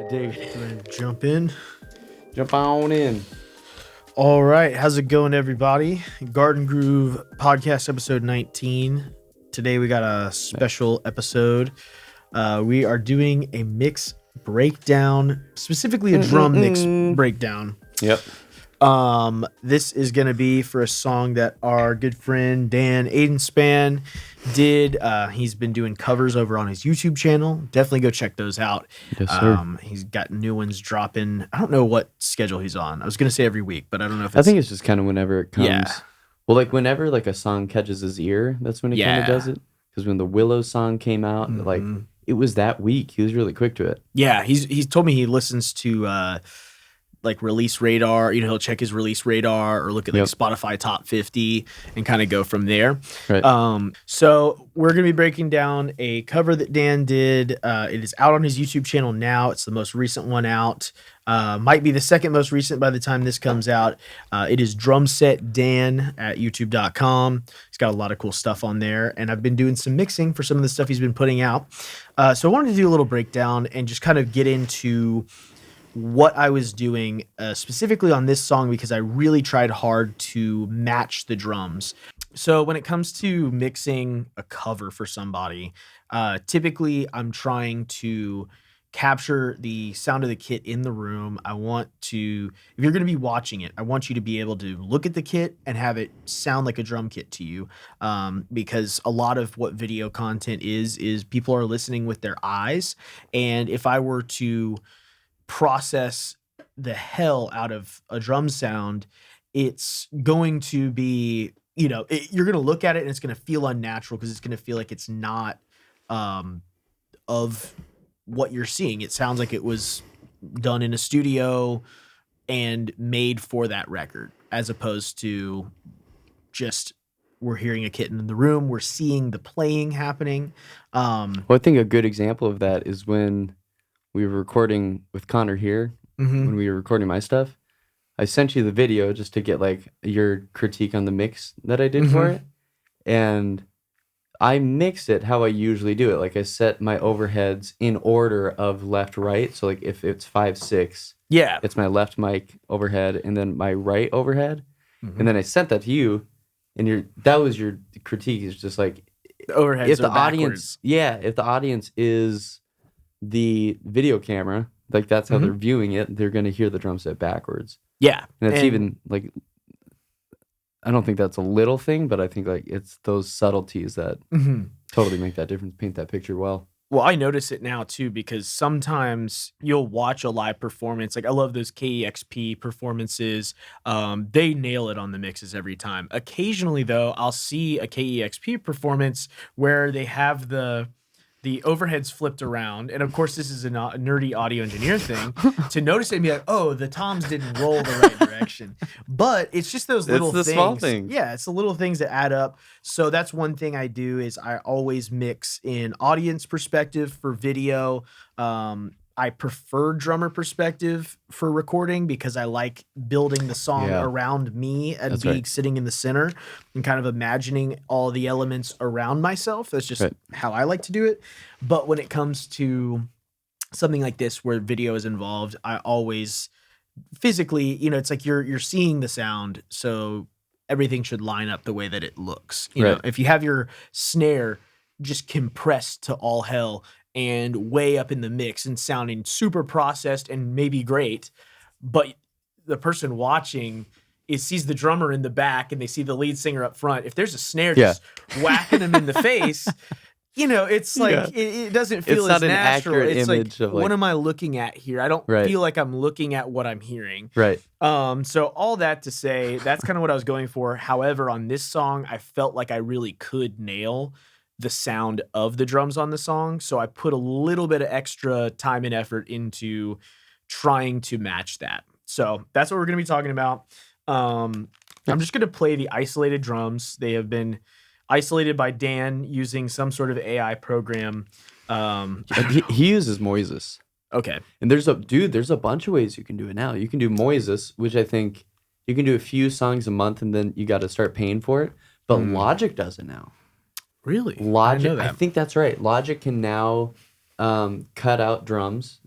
dig. Jump in. Jump on in. All right. How's it going, everybody? Garden Groove Podcast episode 19. Today we got a special episode. We are doing a mix breakdown, specifically a drum mix breakdown. Yep. This is going to be for a song that our good friend Dan Ainspan did. He's been doing covers over on his YouTube channel. Definitely go check those out. Yes, sir. He's got new ones dropping. I don't know what schedule he's on. I was going to say every week, but I don't know if it's... I think it's just kind of whenever it comes. Yeah. Well, like whenever like a song catches his ear, that's when he kind of does it. Because when the Willow song came out, like it was that week. He was really quick to it. Yeah, he's told me he listens to like release radar. You know, he'll check his release radar or look at like Spotify top 50 and kind of go from there. Right. So we're gonna be breaking down a cover that Dan did. It is out on his YouTube channel now. It's the most recent one out. Might be the second most recent by the time this comes out. It is Drumset Dan at youtube.com. He's got a lot of cool stuff on there, and I've been doing some mixing for some of the stuff he's been putting out. So I wanted to do a little breakdown and just kind of get into what I was doing specifically on this song, because I really tried hard to match the drums. So when it comes to mixing a cover for somebody, typically I'm trying to capture the sound of the kit in the room. I want to, if you're going to be watching it, I want you to be able to look at the kit and have it sound like a drum kit to you. Because a lot of what video content is people are listening with their eyes. And if I were to process the hell out of a drum sound, it's going to be, you know, you're going to look at it and it's going to feel unnatural because it's going to feel like it's not of what you're seeing. It sounds like it was done in a studio and made for that record, as opposed to just we're hearing a kitten in the room, we're seeing the playing happening. Well, I think a good example of that is when we were recording with Connor here, when we were recording my stuff. I sent you the video just to get like your critique on the mix that I did for it. And I mixed it how I usually do it. Like I set my overheads in order of left, right. So like if it's 5/6, it's my left mic overhead and then my right overhead. And then I sent that to you, and that was your critique. Is just like The overheads if the are audience, backwards. if the audience is the video camera, like that's how they're viewing it, they're going to hear the drum set backwards. Yeah. And it's even like, I don't think that's a little thing, but I think like it's those subtleties that totally make that difference, paint that picture well. Well, I notice it now too, because sometimes you'll watch a live performance. Like I love those KEXP performances. They nail it on the mixes every time. Occasionally though, I'll see a KEXP performance where they have the overheads flipped around. And of course, this is a nerdy audio engineer thing to notice it and be like, oh, the toms didn't roll the right direction. But it's just those little things. Small things. Yeah, it's the little things that add up. So that's one thing I do is I always mix in audience perspective for video. I prefer drummer perspective for recording because I like building the song around me and sitting in the center and kind of imagining all the elements around myself. That's just how I like to do it. But when it comes to something like this where video is involved, I always physically, you know, it's like you're seeing the sound, so everything should line up the way that it looks. You know, if you have your snare just compressed to all hell and way up in the mix and sounding super processed and maybe great, but the person watching sees the drummer in the back and they see the lead singer up front. If there's a snare just whacking them in the face, you know, it's like it doesn't feel as natural. It's like, what am I looking at here? I don't feel like I'm looking at what I'm hearing. Right. So all that to say, that's kind of what I was going for. However, on this song, I felt like I really could nail the sound of the drums on the song. So I put a little bit of extra time and effort into trying to match that. So that's what we're going to be talking about. I'm just going to play the isolated drums. They have been isolated by Dan using some sort of AI program. He uses Moises. Okay. And there's a bunch of ways you can do it now. You can do Moises, which I think you can do a few songs a month and then you got to start paying for it. But Logic does it now. Really? Logic, I think that's right. Logic can now cut out drums,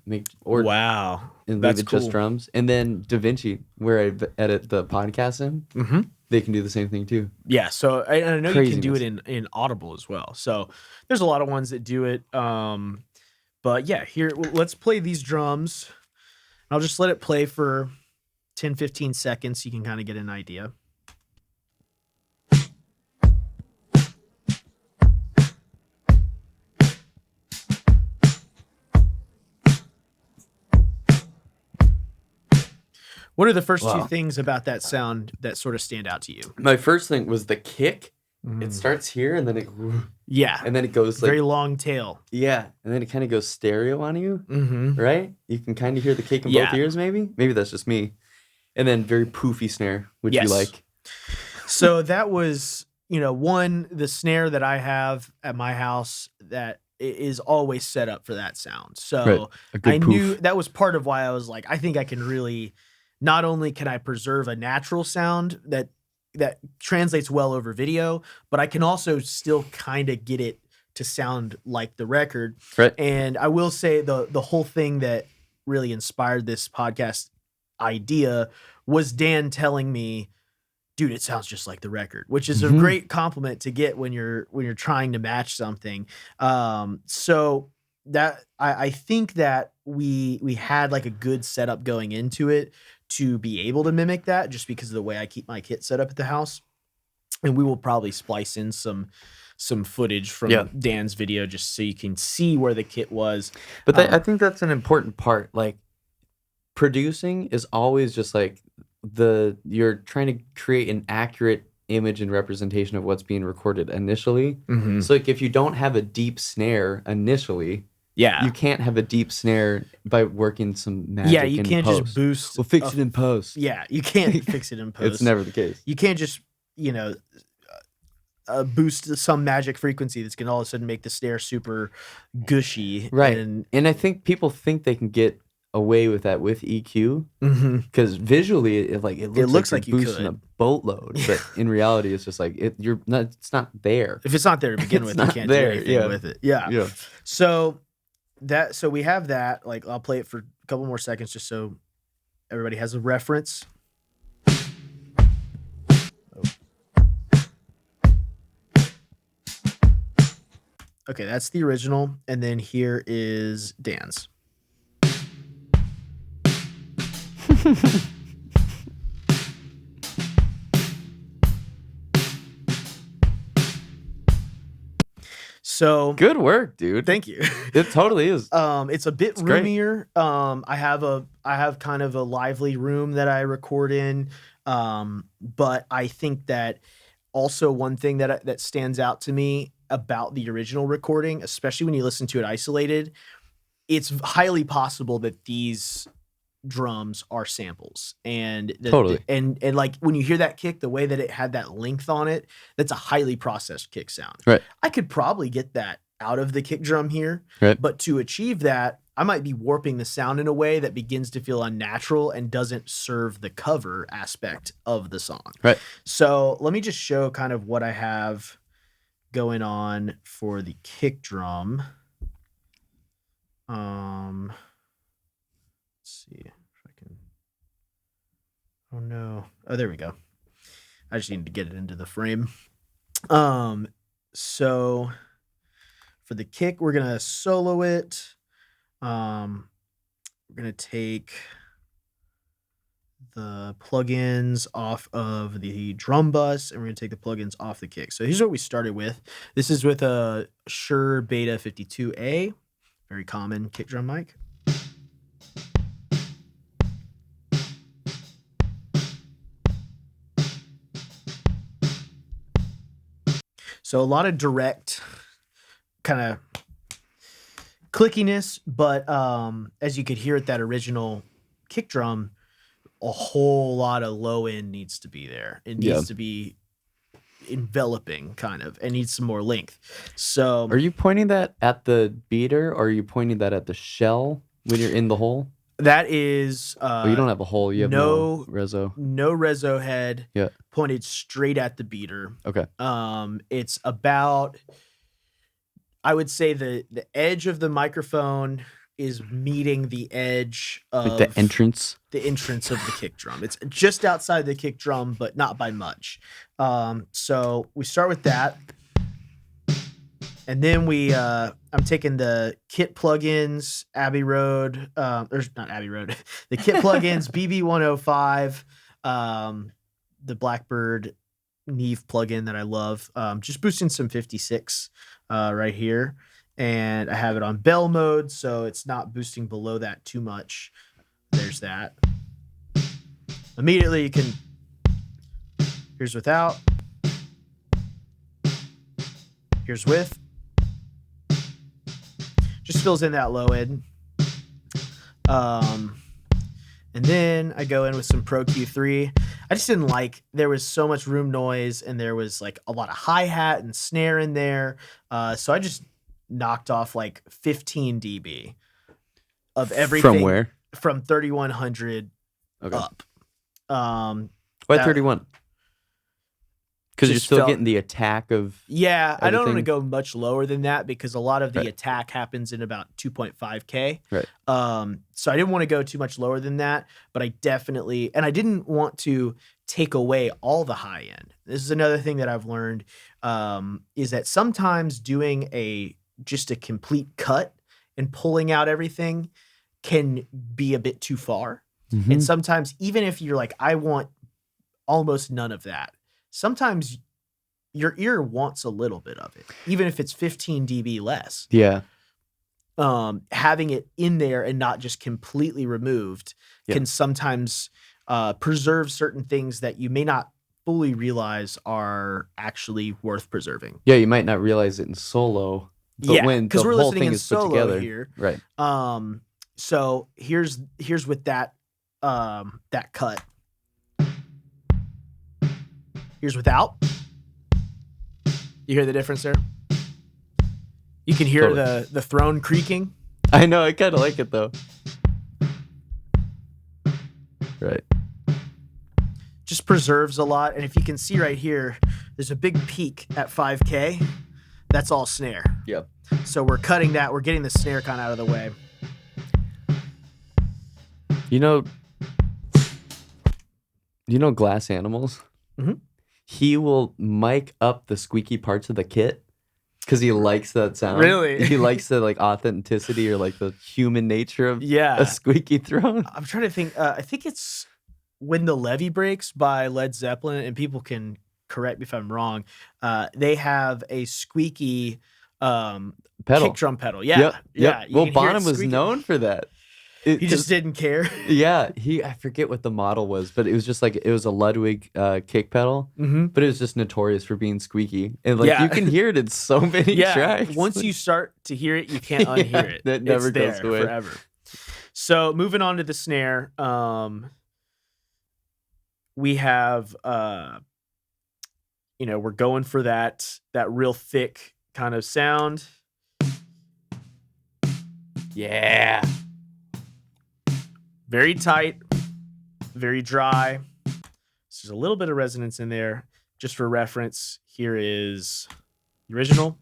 wow, and that's leave it cool. just drums, and then DaVinci, where I edit the podcast in, they can do the same thing too. Yeah, so I know you can do it Craziness. in Audible as well. So there's a lot of ones that do it. But yeah, here let's play these drums. I'll just let it play for 10, 15 seconds so you can kind of get an idea. What are the first two things about that sound that sort of stand out to you? My first thing was the kick. It starts here and then it and then it goes like very long tail. Yeah, and then it kind of goes stereo on you, right? You can kind of hear the kick in both ears, maybe. Maybe that's just me. And then very poofy snare, which you like. So that was, the snare that I have at my house that is always set up for that sound. So I knew that was part of why I was like, I think I can really, not only can I preserve a natural sound that translates well over video, but I can also still kind of get it to sound like the record. Right. And I will say the whole thing that really inspired this podcast idea was Dan telling me, dude, it sounds just like the record, which is a great compliment to get when you're trying to match something. So that I think that we had like a good setup going into it to be able to mimic that, just because of the way I keep my kit set up at the house. And we will probably splice in some footage from Dan's video just so you can see where the kit was. But I think that's an important part. Like, producing is always just like you're trying to create an accurate image and representation of what's being recorded initially. So like if you don't have a deep snare initially, you can't have a deep snare by working some magic. Yeah, you can't just boost. We'll fix it in post. Yeah, you can't fix it in post. It's never the case. You can't just boost some magic frequency that's gonna all of a sudden make the snare super gushy. Right. And I think people think they can get away with that with EQ because visually it looks like you're boosting a boatload, but in reality it's just like it's not there. If it's not there to begin with, you can't do anything with it. Yeah. So we have that. Like, I'll play it for a couple more seconds just so everybody has a reference. Okay, that's the original, and then here is Dan's. So good work, dude. Thank you. It totally is. It's a bit roomier. I have kind of a lively room that I record in. But I think that also one thing that stands out to me about the original recording, especially when you listen to it isolated, it's highly possible that these drums are samples, and totally. And like when you hear that kick, the way that it had that length on it, that's a highly processed kick sound. Right. I could probably get that out of the kick drum here, right, but to achieve that, I might be warping the sound in a way that begins to feel unnatural and doesn't serve the cover aspect of the song. Right. So let me just show kind of what I have going on for the kick drum. See if I can. Oh no. Oh, there we go. I just need to get it into the frame. So for the kick, we're gonna solo it. We're gonna take the plugins off of the drum bus, and we're gonna take the plugins off the kick. So here's what we started with. This is with a Shure Beta 52A, very common kick drum mic. So a lot of direct kind of clickiness, but as you could hear at that original kick drum, a whole lot of low end needs to be there. It needs to be enveloping kind of, and needs some more length. So are you pointing that at the beater, or are you pointing that at the shell when you're in the hole? That is you don't have a hole, you have no reso. No reso head. Yeah. Pointed straight at the beater. Okay. It's about I would say the edge of the microphone is meeting the edge of Like the entrance of the kick drum. It's just outside the kick drum, but not by much. So we start with that. And then I'm taking the kit plugins, Abbey Road, or not Abbey Road, the kit plugins, BB105, the Blackbird Neve plugin that I love, just boosting some 56 right here. And I have it on bell mode, so it's not boosting below that too much. There's that. Immediately you can, here's without, here's with. Just fills in that low end. And then I go in with some Pro Q3. I just didn't like, there was so much room noise and there was like a lot of hi-hat and snare in there. So I just knocked off like 15 dB of everything. from where? From 3100 up. Why 31? Because you're still getting the attack of everything. I don't want to go much lower than that because a lot of the attack happens in about 2.5K. Right. So I didn't want to go too much lower than that, but I definitely, and I didn't want to take away all the high end. This is another thing that I've learned, is that sometimes doing just a complete cut and pulling out everything can be a bit too far. Mm-hmm. And sometimes even if you're like, I want almost none of that, sometimes your ear wants a little bit of it, even if it's 15 dB less. Yeah. Having it in there and not just completely removed can sometimes preserve certain things that you may not fully realize are actually worth preserving. Yeah, you might not realize it in solo, but when the we're whole listening thing in is put solo together. here. Right. So here's with that cut. Here's without. You hear the difference there? You can hear the throne creaking. I know, I kind of like it though. Right. Just preserves a lot. And if you can see right here, there's a big peak at 5K. That's all snare. Yep. So we're cutting that. We're getting the snare kind of out of the way. You know Glass Animals? Mm-hmm. He will mic up the squeaky parts of the kit because he likes that sound. Really? He likes the like authenticity or like the human nature of a squeaky throne. I'm trying to think. I think it's When the Levee Breaks by Led Zeppelin, and people can correct me if I'm wrong. They have a squeaky pedal. kick drum pedal. Yeah. Yep. Well, Bonham was known for that. He just didn't care. Yeah, I forget what the model was, but it was just like it was a Ludwig kick pedal, but it was just notorious for being squeaky, and like you can hear it in so many tracks. Once you start to hear it, you can't unhear it. That never goes away forever. So moving on to the snare, we have we're going for that real thick kind of sound. Yeah. Very tight, very dry. So there's a little bit of resonance in there. Just for reference, here is the original.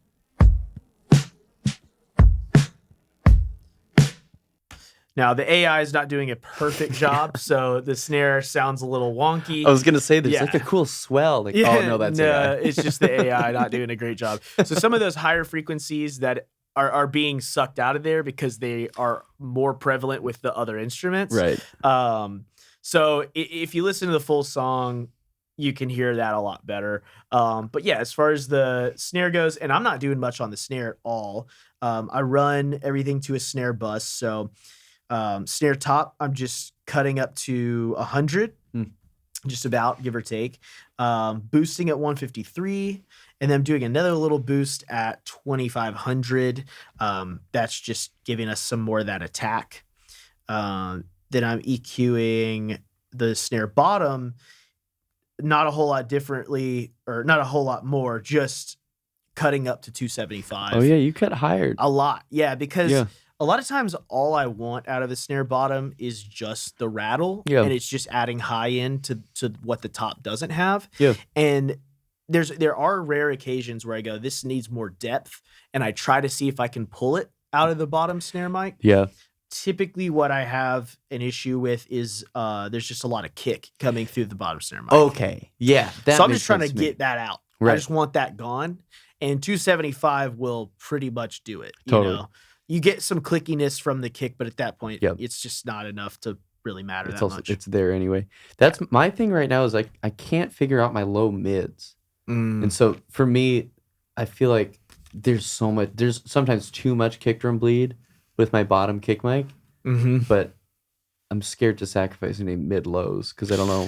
Now, the AI is not doing a perfect job, so the snare sounds a little wonky. I was going to say, there's like a cool swell. Like, oh, no, that's AI. It's just the AI not doing a great job. So some of those higher frequencies that are being sucked out of there because they are more prevalent with the other instruments. Right. So if you listen to the full song, you can hear that a lot better. But yeah, as far as the snare goes, and I'm not doing much on the snare at all. I run everything to a snare bus. So snare top, I'm just cutting up to 100, just about, give or take. Boosting at 153. And then I'm doing another little boost at 2500. That's just giving us some more of that attack. Then I'm EQing the snare bottom, not a whole lot differently, or not a whole lot more, just cutting up to 275. Oh, yeah, you cut higher. A lot. Yeah, because a lot of times all I want out of the snare bottom is just the rattle. Yeah. And it's just adding high end to what the top doesn't have. Yeah. And there are rare occasions where I go, this needs more depth, and I try to see if I can pull it out of the bottom snare mic. Yeah. Typically what I have an issue with is there's just a lot of kick coming through the bottom snare mic. Okay. Yeah. So I'm just trying to get that out. Right. I just want that gone. And 275 will pretty much do it. Totally. You know, you get some clickiness from the kick, but at that point, it's just not enough to really matter that much. It's there anyway. That's my thing right now is like I can't figure out my low mids. And so for me, I feel like there's sometimes too much kick drum bleed with my bottom kick mic, but I'm scared to sacrifice any mid lows because I don't know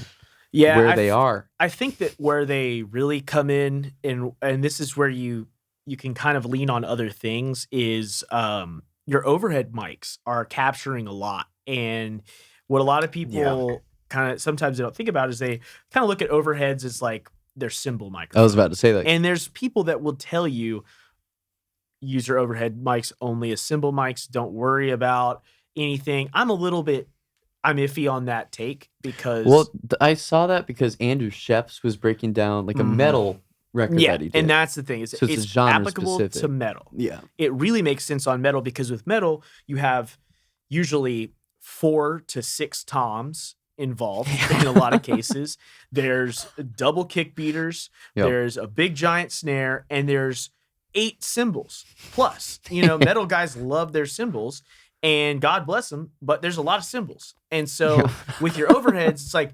where they are. I think that where they really come in, and this is where you can kind of lean on other things, is your overhead mics are capturing a lot. And what a lot of people kind of sometimes they don't think about is they kind of look at overheads as like their cymbal microphone. I was about to say that. And there's people that will tell you use your overhead mics only as cymbal mics. Don't worry about anything. I'm iffy on that take because I saw that because Andrew Sheps was breaking down like a metal record that he did. And that's the thing is so it's genre applicable specific to metal. Yeah, it really makes sense on metal because with metal you have usually 4 to 6 toms involved in a lot of cases. There's double kick beaters, there's a big giant snare, and there's 8 cymbals plus. You know, metal guys love their cymbals, and God bless them, but there's a lot of cymbals. And so with your overheads, it's like,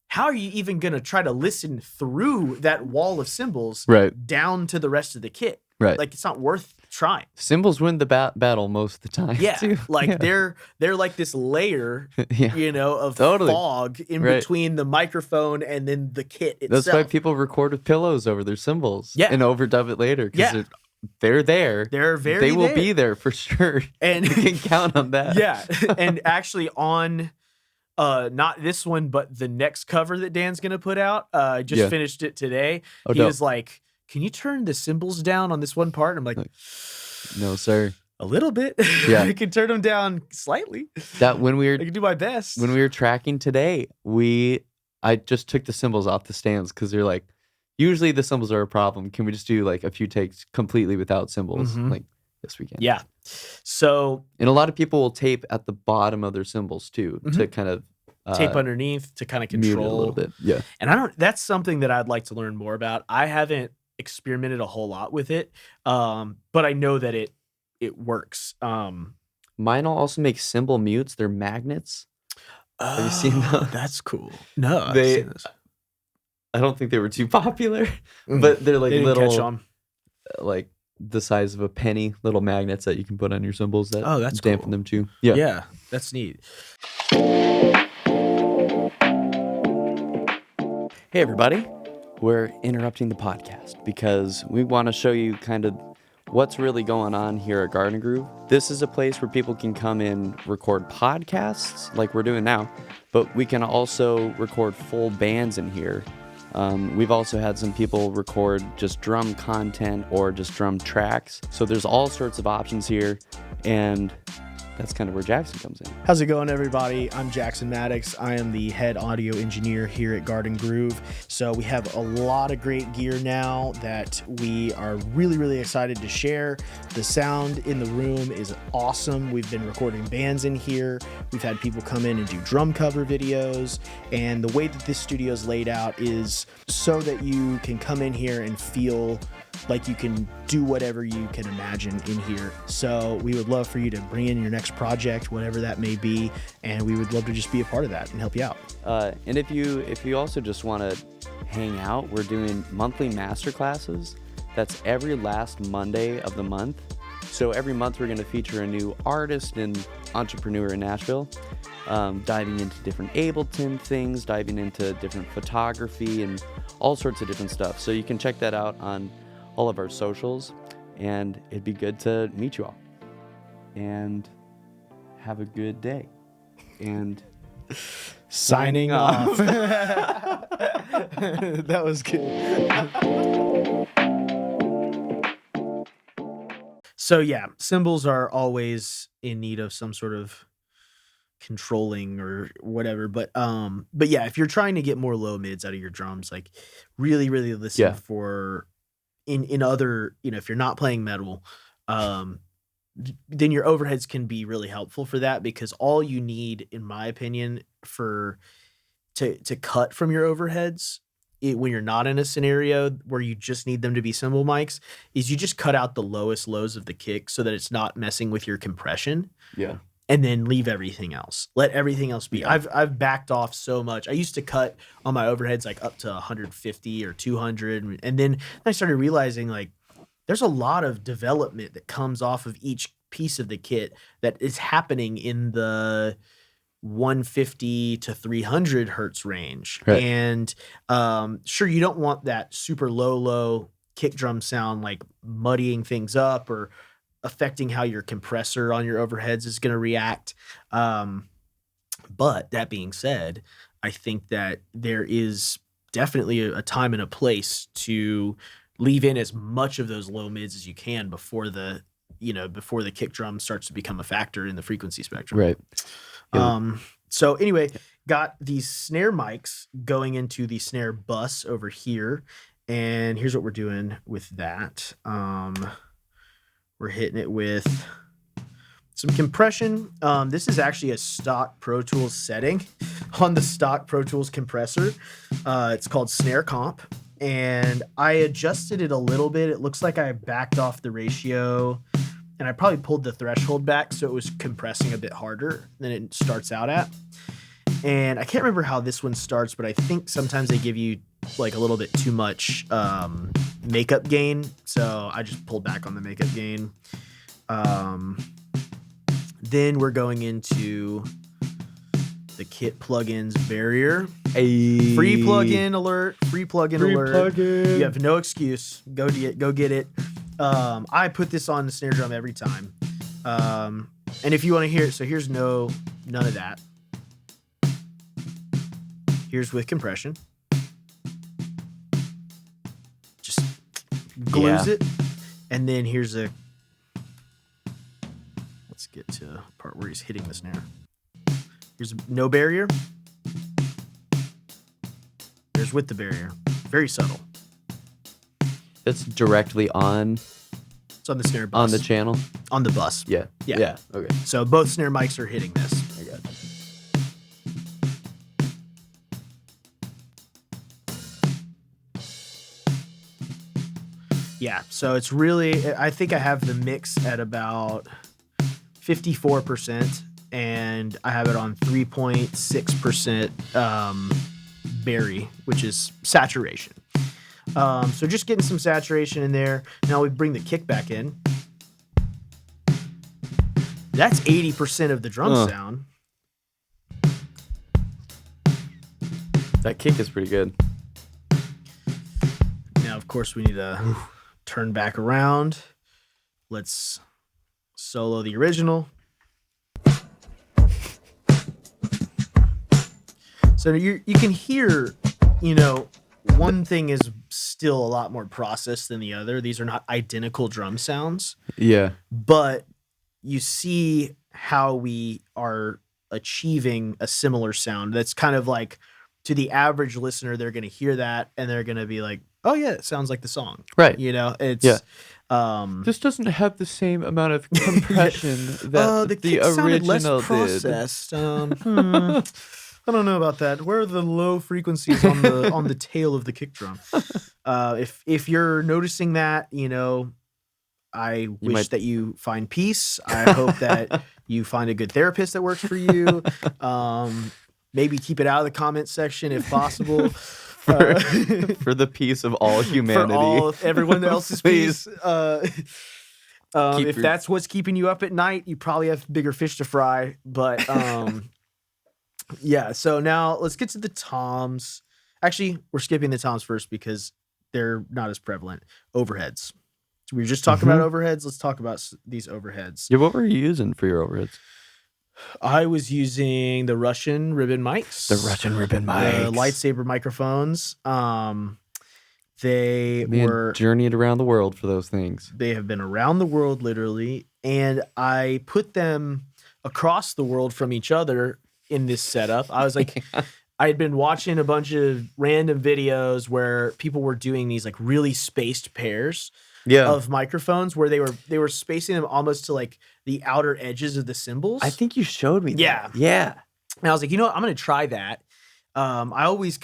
how are you even going to try to listen through that wall of cymbals down to the rest of the kit? Right. Like, it's not worth trying. Cymbals win the battle most of the time. Yeah. Too. Like they're like this layer, you know, of fog in between the microphone and then the kit itself. That's why people record with pillows over their cymbals and overdub it later. Because they're there. They will be there for sure. And you can count on that. Yeah. And actually on not this one, but the next cover that Dan's gonna put out. I just finished it today. He was like, can you turn the cymbals down on this one part? And I'm like, no, sir. A little bit. Yeah. I can turn them down slightly. I can do my best. When we were tracking today, I just took the cymbals off the stands because they're like, usually the cymbals are a problem. Can we just do like a few takes completely without cymbals? Like, yes, we can. Yeah. So, and a lot of people will tape at the bottom of their cymbals too to kind of tape underneath to kind of control a little bit. Yeah. And that's something that I'd like to learn more about. I haven't experimented a whole lot with it, but I know that it works. Mine will also make cymbal mutes. They're magnets. Have you seen those? That's cool. No, I've seen this. I don't think they were too popular, but they're like little, catch on. Like the size of a penny, little magnets that you can put on your cymbals that that's dampen cool. them too. Yeah, that's neat. Hey everybody, we're interrupting the podcast because we want to show you kind of what's really going on here at Garden Groove. This is a place where people can come in, record podcasts like we're doing now, but we can also record full bands in here. We've also had some people record just drum content or just drum tracks. So there's all sorts of options here, and that's kind of where Jackson comes in. How's it going, everybody? I'm Jackson Maddox. I am the head audio engineer here at Garden Groove. So we have a lot of great gear now that we are really, really excited to share. The sound in the room is awesome. We've been recording bands in here. We've had people come in and do drum cover videos. And the way that this studio is laid out is so that you can come in here and feel like you can do whatever you can imagine in here. So we would love for you to bring in your next project, whatever that may be, and we would love to just be a part of that and help you out. And if you also just want to hang out, we're doing monthly master classes. That's every last Monday of the month. So every month we're going to feature a new artist and entrepreneur in Nashville, diving into different Ableton things, diving into different photography and all sorts of different stuff. So you can check that out on all of our socials, and it'd be good to meet you all. And have a good day. And signing off. That was good. So yeah, cymbals are always in need of some sort of controlling or whatever. But yeah, if you're trying to get more low mids out of your drums, like really, really listen for in other, if you're not playing metal, then your overheads can be really helpful for that, because all you need, in my opinion, to cut from your overheads when you're not in a scenario where you just need them to be cymbal mics, is you just cut out the lowest lows of the kick so that it's not messing with your compression. Yeah. And then leave everything else. Let everything else be. Yeah. I've backed off so much. I used to cut on my overheads like up to 150 or 200, and then I started realizing like there's a lot of development that comes off of each piece of the kit that is happening in the 150 to 300 hertz range. Right. And sure, you don't want that super low kick drum sound like muddying things up or affecting how your compressor on your overheads is going to react. But that being said, I think that there is definitely a time and a place to leave in as much of those low mids as you can before the kick drum starts to become a factor in the frequency spectrum. Right. Yeah. So anyway, got these snare mics going into the snare bus over here. And here's what we're doing with that. We're hitting it with some compression. This is actually a stock Pro Tools setting on the stock Pro Tools compressor. It's called Snare Comp, and I adjusted it a little bit. It looks like I backed off the ratio, and I probably pulled the threshold back so it was compressing a bit harder than it starts out at. And I can't remember how this one starts, but I think sometimes they give you like a little bit too much makeup gain, so I just pulled back on the makeup gain. Then we're going into the kit plugins barrier. Free plugin alert. Free plugin alert. You have no excuse. Go get it. I put this on the snare drum every time. And if you want to hear it, so here's none of that. Here's with compression. Just glues it. And then here's let's get to a part where he's hitting the snare. Here's no barrier. There's with the barrier. Very subtle. It's directly on. It's on the snare bus. On the channel? On the bus. Yeah. Okay. So both snare mics are hitting this. I got it. Yeah, so it's really, I think I have the mix at about 54%, and I have it on 3.6% berry, which is saturation. So just getting some saturation in there. Now we bring the kick back in. That's 80% of the drum sound. That kick is pretty good. Now, of course, we need to turn back around. Let's solo the original. So you can hear, one thing is still a lot more processed than the other. These are not identical drum sounds. Yeah. But you see how we are achieving a similar sound. That's kind of like, to the average listener, they're going to hear that and they're going to be like, oh yeah, it sounds like the song. Right. It's this doesn't have the same amount of compression that the original less did. Processed. I don't know about that. Where are the low frequencies on the tail of the kick drum? If you're noticing that, I wish that you find peace. I hope that you find a good therapist that works for you. Maybe keep it out of the comment section if possible. For the peace of all humanity. For everyone else's peace. If that's what's keeping you up at night, you probably have bigger fish to fry. But yeah, so now let's get to the toms. Actually, we're skipping the toms first because they're not as prevalent. Overheads. So we were just talking about overheads. Let's talk about these overheads. Yeah, what were you using for your overheads? I was using the Russian ribbon mics. The lightsaber microphones. They were journeyed around the world for those things. They have been around the world, literally. And I put them across the world from each other in this setup. I was like, I had been watching a bunch of random videos where people were doing these like really spaced pairs of microphones where they were spacing them almost to like the outer edges of the cymbals. I think you showed me that. Yeah. And I was like, you know what? I'm going to try that. I always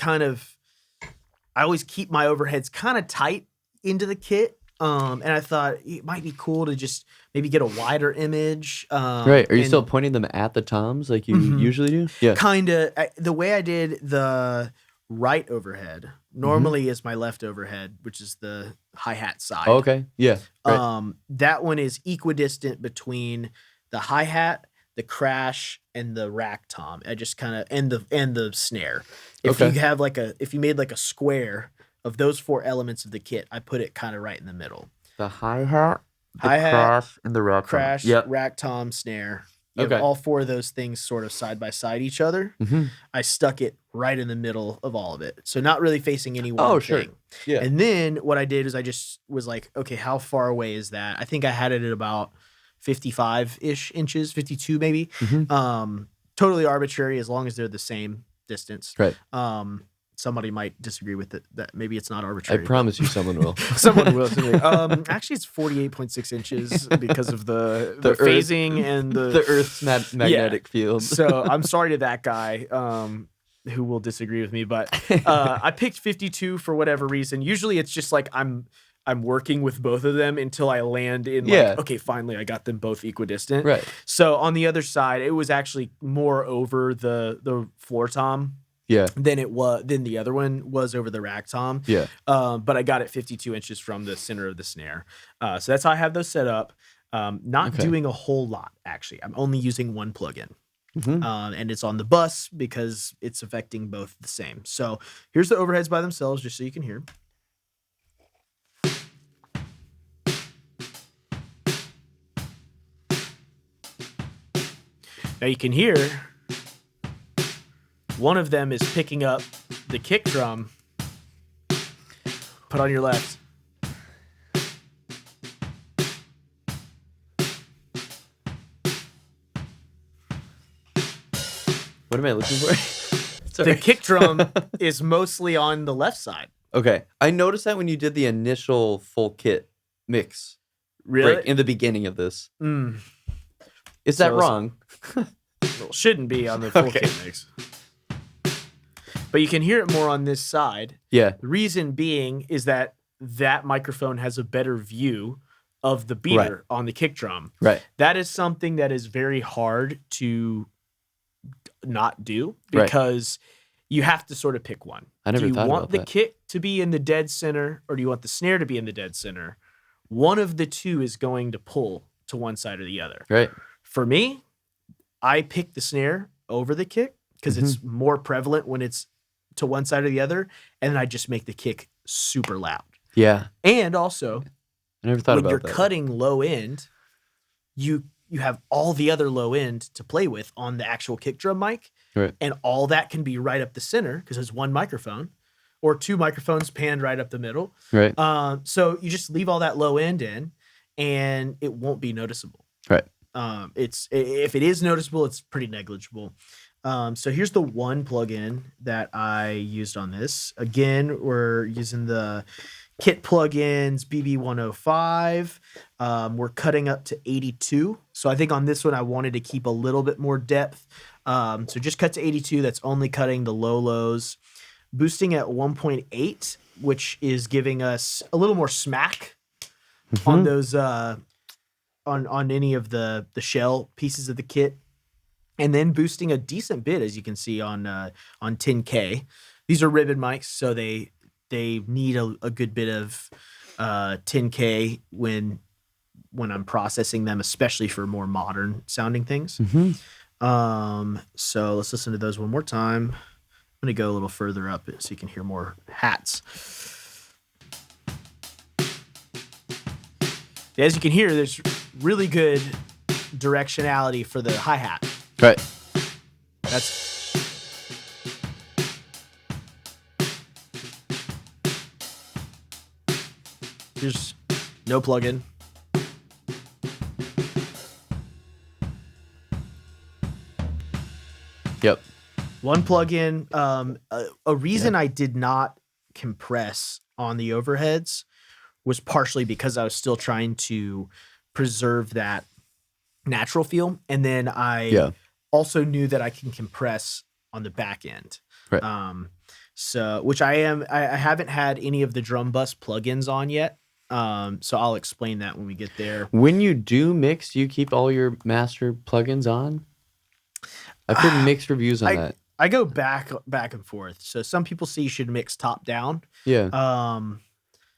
keep my overheads kind of tight into the kit. And I thought it might be cool to just maybe get a wider image. Right. Are you still pointing them at the toms like you usually do? Yeah. Kind of. The way I did the right overhead normally is my left overhead, which is the hi-hat side. Oh, okay. Yeah. Right. That one is equidistant between the hi-hat, the crash, and the rack tom. I just kind of and the snare. If you made like a square of those 4 elements of the kit, I put it kind of right in the middle. The hi-hat, crash, and the rack tom. Crash, rack tom, snare. You have all 4 of those things sort of side by side each other. I stuck it right in the middle of all of it. So not really facing any one thing. Yeah. And then what I did is I just was like, okay, how far away is that? I think I had it at about 55-ish inches, 52 maybe. Totally arbitrary as long as they're the same distance. Right. Somebody might disagree with it. That maybe it's not arbitrary. I promise you someone will. Someone will. Actually, it's 48.6 inches because of the phasing and the Earth's magnetic field. So I'm sorry to that guy who will disagree with me, but I picked 52 for whatever reason. Usually it's just like I'm working with both of them until I land in like, okay, finally I got them both equidistant. Right. So on the other side, it was actually more over the floor tom. Than the other one was over the rack tom. But I got it 52 inches from the center of the snare. So that's how I have those set up. Not doing a whole lot, actually. I'm only using one plugin. And it's on the bus because it's affecting both the same. So here's the overheads by themselves, just so you can hear. Now you can hear one of them is picking up the kick drum. Put on your left. What am I looking for? The kick drum is mostly on the left side. Okay. I noticed that when you did the initial full kit mix. Really? Right, in the beginning of this. Is that wrong? Well, shouldn't be on the full kit mix. But you can hear it more on this side. Yeah. The reason being is that microphone has a better view of the beater on the kick drum. Right. That is something that is very hard to not do because you have to sort of pick one. I never thought about that. Do you want the kick to be in the dead center or do you want the snare to be in the dead center? One of the two is going to pull to one side or the other. Right. For me, I pick the snare over the kick because it's more prevalent when it's to one side or the other, and then I just make the kick super loud. Yeah. And also, I never thought about that. When you're cutting low end, you have all the other low end to play with on the actual kick drum mic. Right. And all that can be right up the center because it's one microphone or 2 microphones panned right up the middle. Right. So you just leave all that low end in and it won't be noticeable. Right. If it is noticeable, it's pretty negligible. So here's the one plugin that I used on this. Again, we're using the kit plugins BB105. We're cutting up to 82. So I think on this one, I wanted to keep a little bit more depth. So just cut to 82. That's only cutting the low lows. Boosting at 1.8, which is giving us a little more smack on those on any of the shell pieces of the kit. And then boosting a decent bit, as you can see on 10K. These are ribbon mics, so they need a good bit of 10K when I'm processing them, especially for more modern sounding things. So let's listen to those one more time. I'm going to go a little further up so you can hear more hats. As you can hear, there's really good directionality for the hi-hat. Right. Here's no plugin. Yep. One plugin. A reason I did not compress on the overheads was partially because I was still trying to preserve that natural feel, and then I also knew that I can compress on the back end. Right. So which I haven't had any of the drum bus plugins on yet. So I'll explain that when we get there. When you do mix, do you keep all your master plugins on? I've heard mixed reviews on that. I go back and forth. So some people say you should mix top down. Yeah.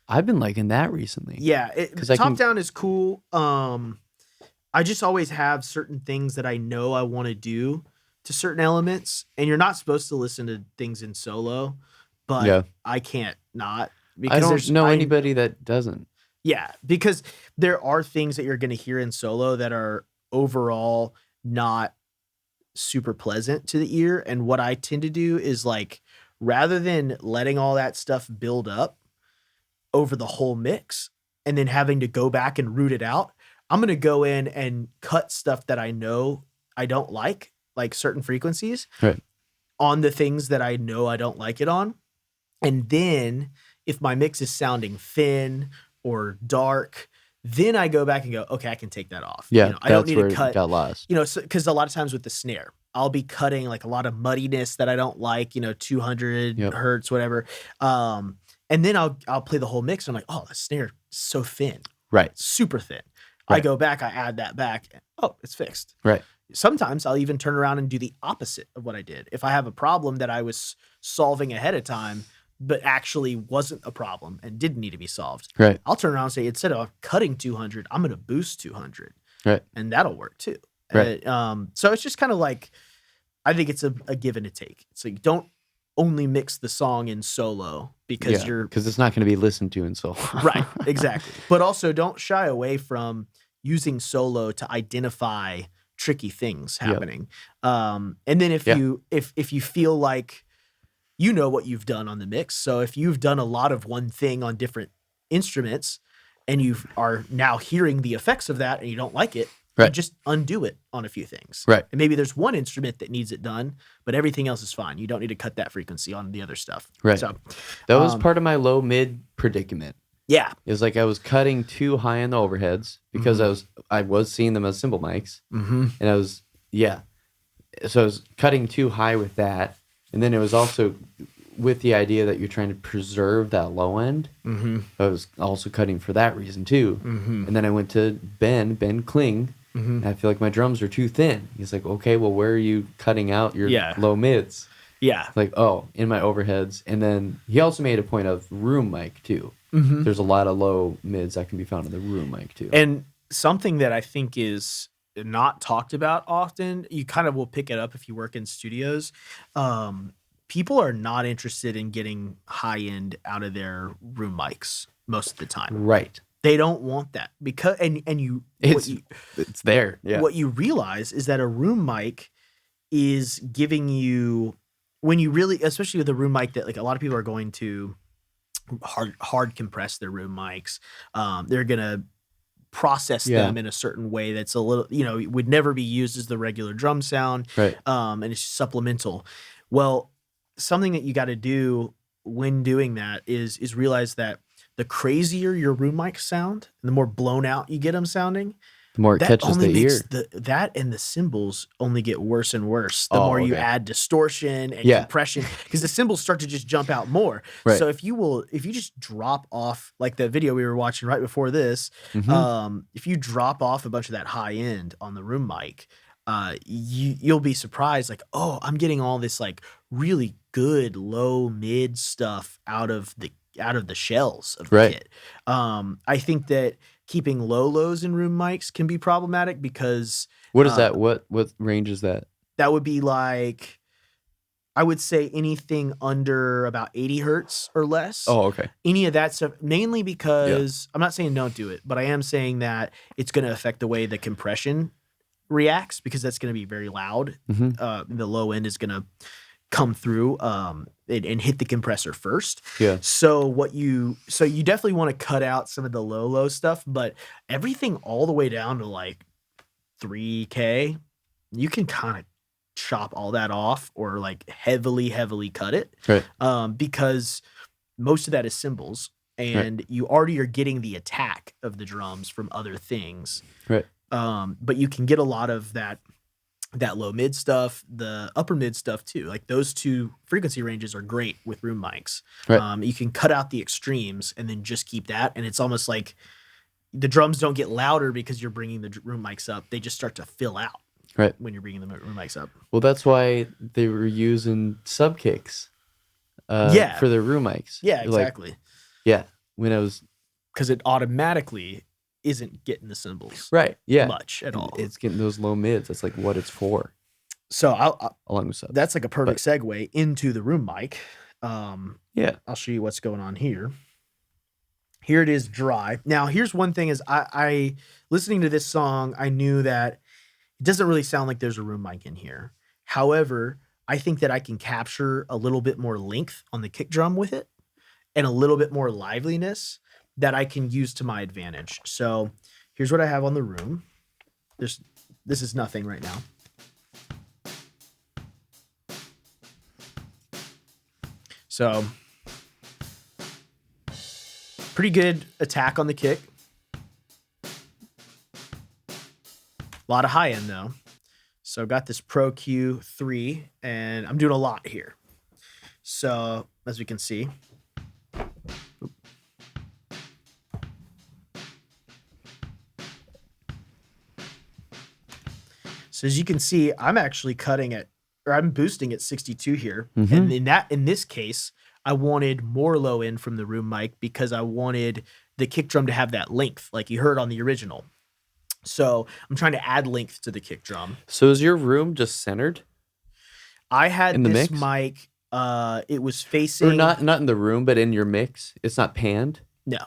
I've been liking that recently. Yeah, top down is cool. I just always have certain things that I know I want to do to certain elements, and you're not supposed to listen to things in solo, but I can't not. Because I don't know anybody that doesn't. Yeah, because there are things that you're going to hear in solo that are overall not super pleasant to the ear. And what I tend to do is, like, rather than letting all that stuff build up over the whole mix and then having to go back and root it out, I'm going to go in and cut stuff that I know I don't like certain frequencies on the things that I know I don't like it on. And then if my mix is sounding thin or dark, then I go back and go, okay, I can take that off. Yeah, I don't need to cut. It got lost. Because a lot of times with the snare, I'll be cutting like a lot of muddiness that I don't like. 200 hertz, whatever. And then I'll play the whole mix. And I'm like, oh, the snare is so thin, right? Super thin. Right. I go back, I add that back. Oh, it's fixed. Right. Sometimes I'll even turn around and do the opposite of what I did. If I have a problem that I was solving ahead of time, but actually wasn't a problem and didn't need to be solved, right, I'll turn around and say, instead of cutting 200, I'm going to boost 200. Right. And that'll work too. Right. So it's just kind of like, I think it's a give and a take. So you don't only mix the song in solo because it's not going to be listened to in solo. Right. Exactly. But also don't shy away from using solo to identify tricky things happening. And then if you feel like you know what you've done on the mix, so if you've done a lot of one thing on different instruments and you are now hearing the effects of that and you don't like it, you just undo it on a few things. Right. And maybe there's one instrument that needs it done, but everything else is fine. You don't need to cut that frequency on the other stuff. Right. So that was part of my low mid predicament. Yeah. It was like I was cutting too high on the overheads because I was seeing them as cymbal mics. Mm-hmm. And so I was cutting too high with that. And then it was also with the idea that you're trying to preserve that low end. Mm-hmm. I was also cutting for that reason too. Mm-hmm. And then I went to Ben Kling. Mm-hmm. And I feel like my drums are too thin. He's like, okay, well, where are you cutting out your low mids? Yeah. Like, oh, in my overheads. And then he also made a point of room mic too. Mm-hmm. There's a lot of low mids that can be found in the room mic too. And something that I think is not talked about often, you kind of will pick it up if you work in studios. People are not interested in getting high end out of their room mics most of the time. Right. They don't want that because it's there. Yeah. What you realize is that a room mic is giving you, when you really, especially with a room mic that like a lot of people are going to hard compress their room mics. They're gonna process them in a certain way that's a little, would never be used as the regular drum sound. Right. And it's supplemental. Well, something that you got to do when doing that is realize that the crazier your room mics sound, and the more blown out you get them sounding, the more it catches the ear. That and the cymbals only get worse and worse the more you add distortion and compression, because the cymbals start to just jump out more. Right. So if you just drop off, like the video we were watching right before this, if you drop off a bunch of that high end on the room mic, you'll be surprised, like, oh, I'm getting all this like really good low mid stuff out of the shells of the kit. I think that keeping low lows in room mics can be problematic because what is that? What range is that? That would be like, I would say anything under about 80 hertz or less. Oh, okay. Any of that stuff, mainly because I'm not saying don't do it, but I am saying that it's going to affect the way the compression reacts, because that's going to be very loud. Mm-hmm. The low end is going to come through and hit the compressor first. Yeah. So you definitely want to cut out some of the low stuff, but everything all the way down to like 3K, you can kind of chop all that off or like heavily cut it, Right. because most of that is cymbals, and you already are getting the attack of the drums from other things. Right. But you can get a lot of that low mid stuff, the upper mid stuff too. Like those two frequency ranges are great with room mics. Right. You can cut out the extremes and then just keep that, and it's almost like the drums don't get louder because you're bringing the room mics up. They just start to fill out. Right. When you're bringing the room mics up. Well, that's why they were using sub kicks. For their room mics. Yeah, exactly. When I was, because it automatically isn't getting the cymbals. Right. Yeah. Much at all. It's getting those low mids. That's like what it's for. So along with subs. That's like a perfect segue into the room mic. I'll show you what's going on here. Here it is dry. Now, here's one thing is I listening to this song, I knew that it doesn't really sound like there's a room mic in here. However, I think that I can capture a little bit more length on the kick drum with it and a little bit more liveliness that I can use to my advantage. So here's what I have on the room. This is nothing right now. So pretty good attack on the kick. A lot of high end though. So got this Pro Q3 and I'm doing a lot here. So as we can see, so as you can see, I'm actually I'm boosting at 62 here. And in this case, I wanted more low end from the room mic because I wanted the kick drum to have that length like you heard on the original. So I'm trying to add length to the kick drum. So is your room just centered? I had in the this mix? mic. It was facing, or not in the room, but in your mix. It's not panned. No.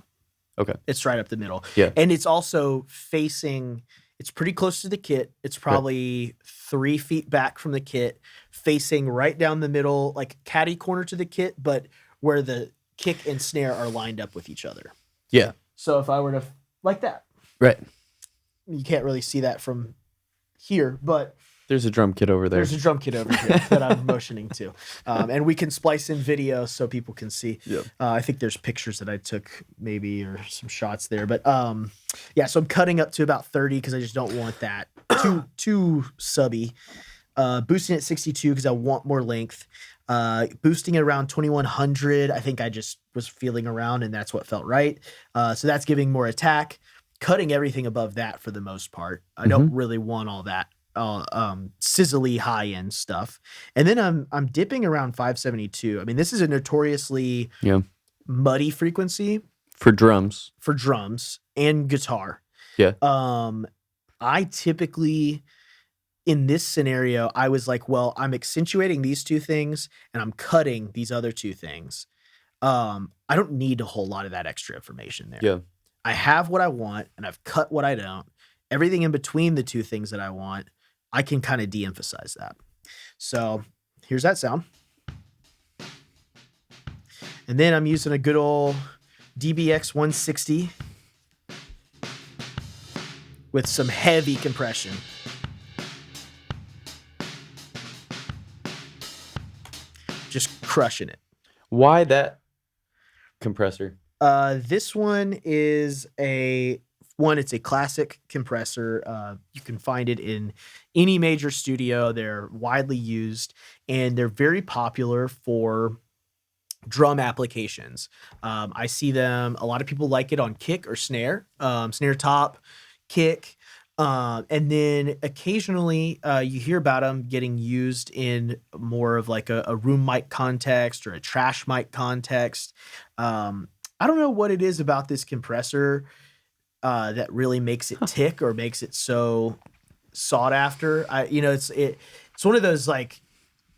Okay. It's right up the middle. Yeah. And it's also facing. It's pretty close to the kit. It's probably 3 feet back from the kit, facing right down the middle, like catty corner to the kit, but where the kick and snare are lined up with each other. Yeah. So if I were to like that, right. You can't really see that from here, but there's a drum kit over there. There's a drum kit over here that I'm motioning to. And we can splice in video so people can see. Yep. I think there's pictures that I took maybe or some shots there. But yeah, so I'm cutting up to about 30 because I just don't want that too subby. Boosting at 62 because I want more length. Boosting at around 2100. I think I just was feeling around and that's what felt right. So that's giving more attack. Cutting everything above that for the most part. I don't really want all that sizzly high end stuff. And then I'm dipping around 572. I mean, this is a notoriously muddy frequency for drums and guitar. Yeah. I typically in this scenario, I was like, well, I'm accentuating these two things and I'm cutting these other two things. I don't need a whole lot of that extra information there. Yeah. I have what I want and I've cut what I don't. Everything in between the two things that I want, I can kind of de-emphasize that. So here's that sound. And then I'm using a good old DBX 160 with some heavy compression. Just crushing it. Why that compressor? This one is it's a classic compressor. You can find it in any major studio. They're widely used and they're very popular for drum applications. I see them, a lot of people like it on kick or snare, snare top, kick. And then occasionally you hear about them getting used in more of like a room mic context or a trash mic context. I don't know what it is about this compressor that really makes it tick or makes it so sought after. It's one of those like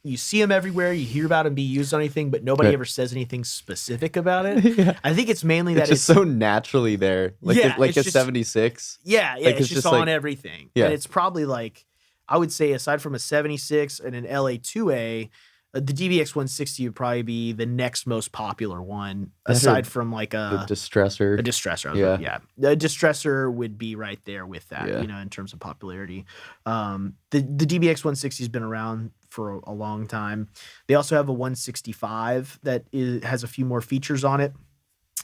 you see them everywhere, you hear about them be used on anything, but nobody ever says anything specific about it. Yeah. I think it's mainly that it's just so naturally there, like a 76. Yeah, like it's just on like, everything. Yeah, and it's probably like I would say aside from a 76 and an LA2A. The DBX 160 would probably be the next most popular one, aside from like the distressor. A distressor, Yeah. The distressor would be right there with that, Yeah. in terms of popularity. The DBX 160 has been around for a long time. They also have a 165 that has a few more features on it.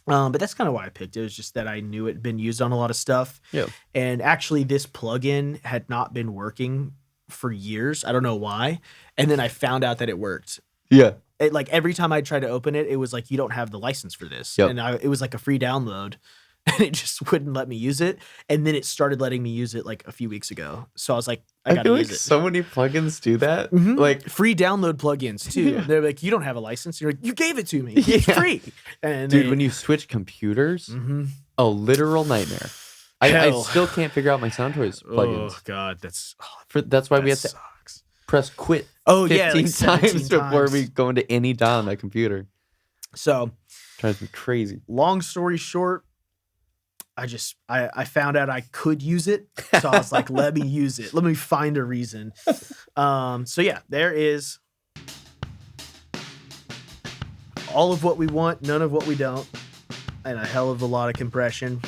But that's kind of why I picked it. It was just that I knew it had been used on a lot of stuff. Yeah. And actually, this plugin had not been working for years. I don't know why. And then I found out that it worked. Yeah. Like every time I tried to open it, it was like, you don't have the license for this. Yep. And it was like a free download. And it just wouldn't let me use it. And then it started letting me use it like a few weeks ago. So I was like, I gotta use it. So many plugins do that. Mm-hmm. Like free download plugins too. Yeah. They're like, you don't have a license. You're like, you gave it to me. It's free. And dude, when you switch computers, a literal nightmare. I still can't figure out my SoundToys plugins. Oh God, that's why we have to press quit. 15 times before we go into any DAW on that computer. So drives me crazy. Long story short, I found out I could use it. So I was like, let me use it. Let me find a reason. So yeah, there is all of what we want, none of what we don't, and a hell of a lot of compression.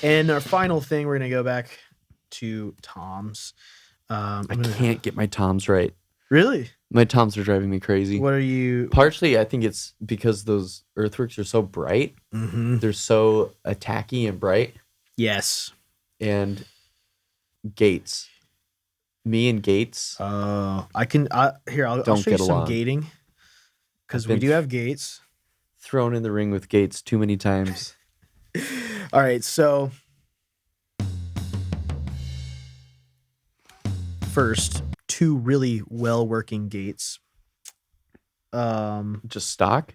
And our final thing, we're going to go back to toms. I can't get my toms right. Really? My toms are driving me crazy. What are you? Partially, I think it's because those earthworks are so bright. Mm-hmm. They're so attacky and bright. Yes. And gates. Me and gates. I'll show you some gating. Because we do have gates. Thrown in the ring with gates too many times. All right, so first, two really well-working gates. Just stock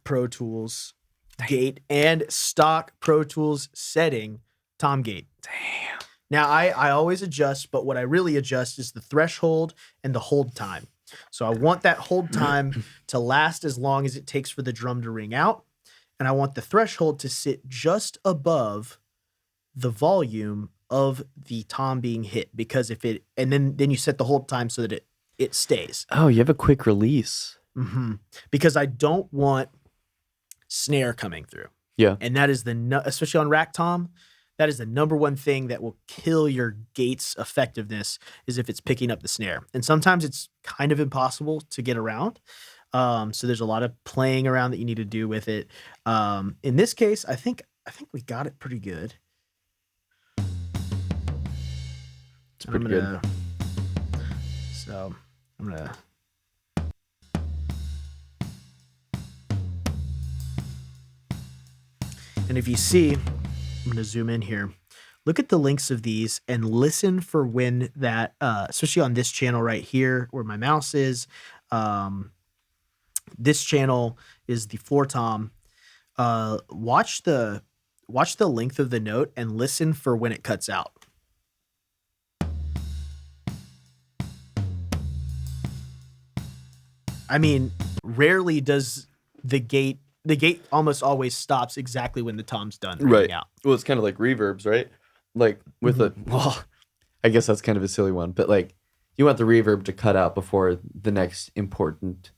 Pro Tools gate and stock Pro Tools setting tom gate. Damn. Now I always adjust, but what I really adjust is the threshold and the hold time. So I want that hold time to last as long as it takes for the drum to ring out. And I want the threshold to sit just above the volume of the tom being hit, because then you set the hold time so that it stays. Oh, you have a quick release. Mm-hmm. Because I don't want snare coming through. Yeah. And that is especially on rack tom, that is the number one thing that will kill your gate's effectiveness, is if it's picking up the snare. And sometimes it's kind of impossible to get around. So there's a lot of playing around that you need to do with it. In this case, I think we got it pretty good. It's pretty good. So I'm gonna. And if you see, I'm gonna zoom in here. Look at the links of these and listen for when that, especially on this channel right here where my mouse is. This channel is the floor tom. Watch the length of the note and listen for when it cuts out. I mean, rarely does the gate almost always stops exactly when the tom's done ringing out. Well, it's kind of like reverbs, right? Like with I guess that's kind of a silly one, but like you want the reverb to cut out before the next important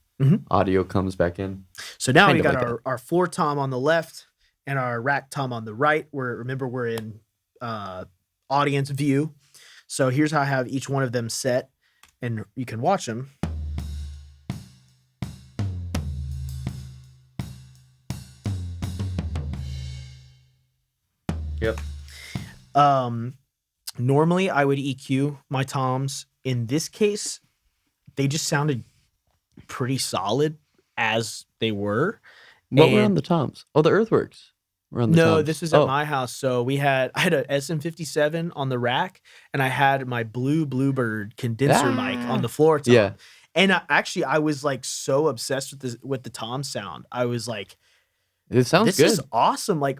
audio comes back in. So now we got our floor tom on the left and our rack tom on the right. Remember we're in audience view. So here's how I have each one of them set, and you can watch them. Yep. Normally I would EQ my toms. In this case, they just sounded pretty solid as they were. What were on the toms? Oh, the earthworks were on the toms. No, this was at my house. So I had a SM57 on the rack, and I had my Bluebird condenser mic on the floor tom. Yeah. And I was like so obsessed with the tom sound. I was like, it sounds good. This is awesome. Like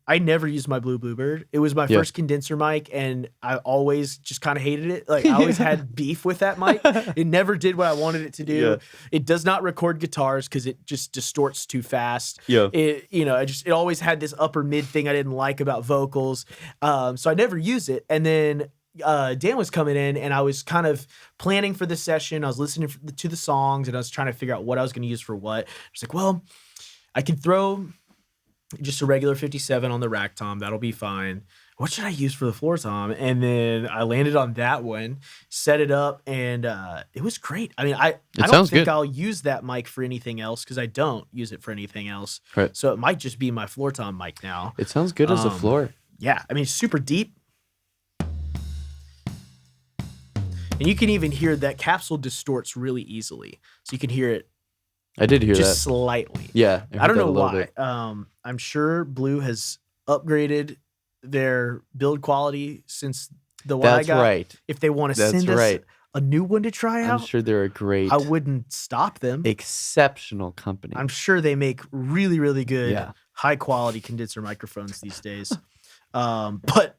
I never used my Bluebird. It was my first condenser mic, and I always just kind of hated it. Like I always had beef with that mic. It never did what I wanted it to do. Yeah. It does not record guitars because it just distorts too fast. Yeah. It always had this upper mid thing I didn't like about vocals. So I never used it. And then, Dan was coming in, and I was kind of planning for the session. I was listening to the songs, and I was trying to figure out what I was going to use for what. I was like, well, I can throw just a regular 57 on the rack tom. That'll be fine. What should I use for the floor tom? And then I landed on that one, set it up, and it was great. I mean, I don't think I'll use that mic for anything else because I don't use it for anything else. Right. So it might just be my floor tom mic now. It sounds good as a floor. Yeah. I mean, it's super deep. And you can even hear that capsule distorts really easily. So you can hear it. I did hear just that. slightly. Yeah. I don't know why. I'm sure Blue has upgraded their build quality since the one I got. Right. If they want to send us a new one to try out, I'm sure they're a great. I wouldn't stop them. Exceptional company. I'm sure they make really, really good, high quality condenser microphones these days. But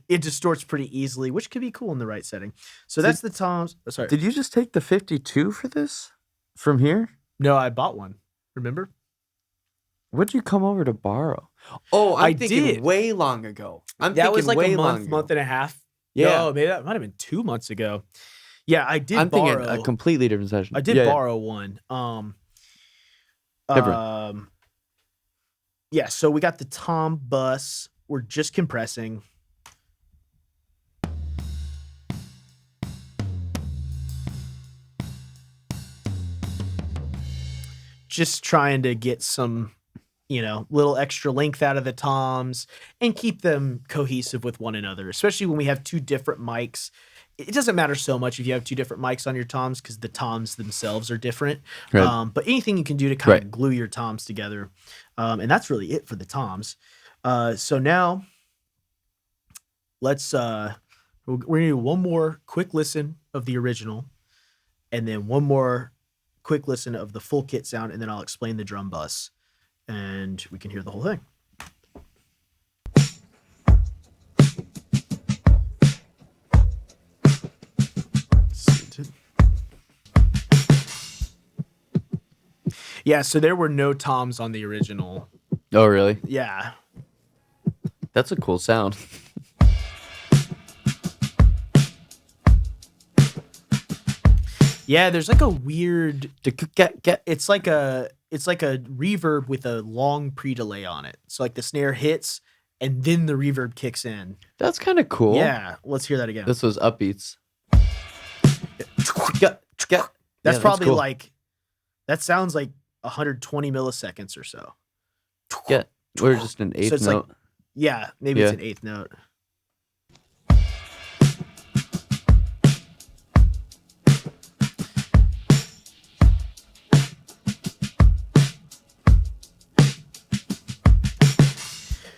it distorts pretty easily, which could be cool in the right setting. So that's the toms. Oh, sorry. Did you just take the 52 for this from here? No, I bought one. Remember? What'd you come over to borrow? Oh, I'm thinking way long ago. That was like a month and a half. Yeah. No, maybe that might have been 2 months ago. Yeah, I did borrow. I'm thinking a completely different session. I did borrow one. Yeah, so we got the tom bus. We're just compressing. Just trying to get some, little extra length out of the toms and keep them cohesive with one another, especially when we have two different mics. It doesn't matter so much if you have two different mics on your toms because the toms themselves are different. Right. But anything you can do to kind of glue your toms together. And that's really it for the toms. So now let's we're gonna do one more quick listen of the original and then one more quick listen of the full kit sound, and then I'll explain the drum bus and we can hear the whole thing. Yeah, so there were no toms on the original. Oh, really? Yeah. That's a cool sound. Yeah, there's like a weird it's like a reverb with a long pre-delay on it. So like the snare hits and then the reverb kicks in. That's kind of cool. Yeah, let's hear that again. This was upbeats. That's probably cool. Like that sounds like 120 milliseconds or so. Yeah, we're just an eighth note. Like, maybe it's an eighth note.